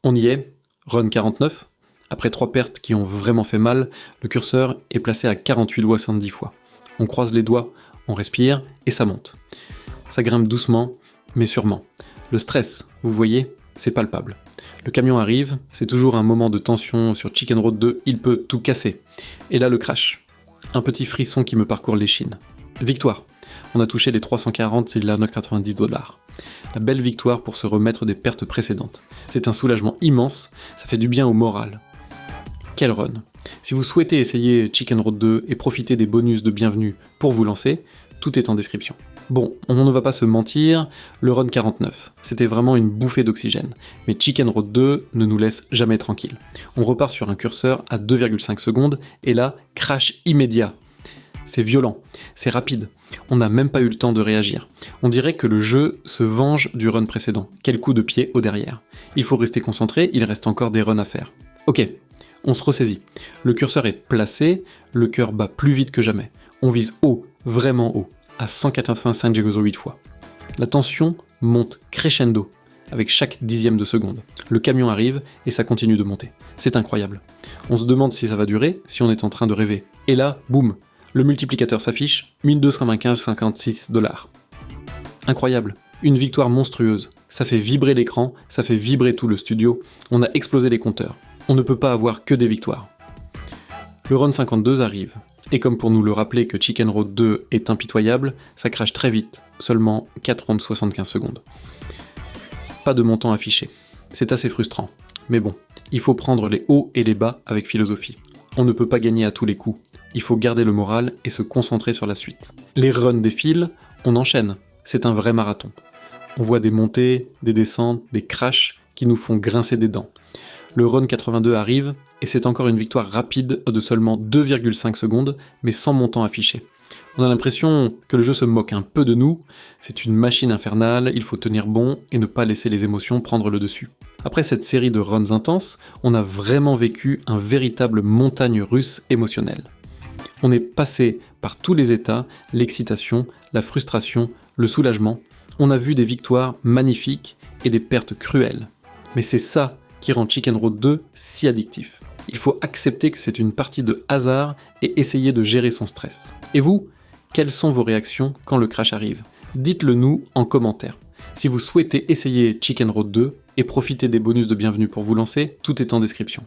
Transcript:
On y est, run 49. Après 3 pertes qui ont vraiment fait mal, le curseur est placé à 48 doigts 70 fois. On croise les doigts, on respire, et ça monte. Ça grimpe doucement, mais sûrement. Le stress, vous voyez, c'est palpable. Le camion arrive, c'est toujours un moment de tension sur Chicken Road 2, il peut tout casser. Et là le crash. Un petit frisson qui me parcourt l'échine. Victoire. On a touché les 340,90 $. La belle victoire pour se remettre des pertes précédentes. C'est un soulagement immense, ça fait du bien au moral. Quel run! Si vous souhaitez essayer Chicken Road 2 et profiter des bonus de bienvenue pour vous lancer, tout est en description. Bon, on ne va pas se mentir, le run 49, c'était vraiment une bouffée d'oxygène, mais Chicken Road 2 ne nous laisse jamais tranquille. On repart sur un curseur à 2,5 secondes, et là, crash immédiat. C'est violent, c'est rapide, on n'a même pas eu le temps de réagir. On dirait que le jeu se venge du run précédent. Quel coup de pied au derrière. Il faut rester concentré, il reste encore des runs à faire. Ok, on se ressaisit. Le curseur est placé, le cœur bat plus vite que jamais. On vise haut, vraiment haut, à 185,8 fois. La tension monte crescendo, avec chaque dixième de seconde. Le camion arrive, et ça continue de monter. C'est incroyable. On se demande si ça va durer, si on est en train de rêver. Et là, boum, le multiplicateur s'affiche, 1295,56 $. Incroyable, une victoire monstrueuse. Ça fait vibrer l'écran, ça fait vibrer tout le studio, on a explosé les compteurs. On ne peut pas avoir que des victoires. Le run 52 arrive, et comme pour nous le rappeler que Chicken Road 2 est impitoyable, ça crache très vite, seulement 4 rounds 75 secondes. Pas de montant affiché. C'est assez frustrant. Mais bon, il faut prendre les hauts et les bas avec philosophie. On ne peut pas gagner à tous les coups. Il faut garder le moral et se concentrer sur la suite. Les runs défilent, on enchaîne. C'est un vrai marathon. On voit des montées, des descentes, des crashs qui nous font grincer des dents. Le run 82 arrive, et c'est encore une victoire rapide de seulement 2,5 secondes, mais sans montant affiché. On a l'impression que le jeu se moque un peu de nous, c'est une machine infernale, il faut tenir bon et ne pas laisser les émotions prendre le dessus. Après cette série de runs intenses, on a vraiment vécu un véritable montagne russe émotionnelle. On est passé par tous les états, l'excitation, la frustration, le soulagement. On a vu des victoires magnifiques et des pertes cruelles. Mais c'est ça qui rend Chicken Road 2 si addictif. Il faut accepter que c'est une partie de hasard et essayer de gérer son stress. Et vous, quelles sont vos réactions quand le crash arrive? Dites-le nous en commentaire. Si vous souhaitez essayer Chicken Road 2 et profiter des bonus de bienvenue pour vous lancer, tout est en description.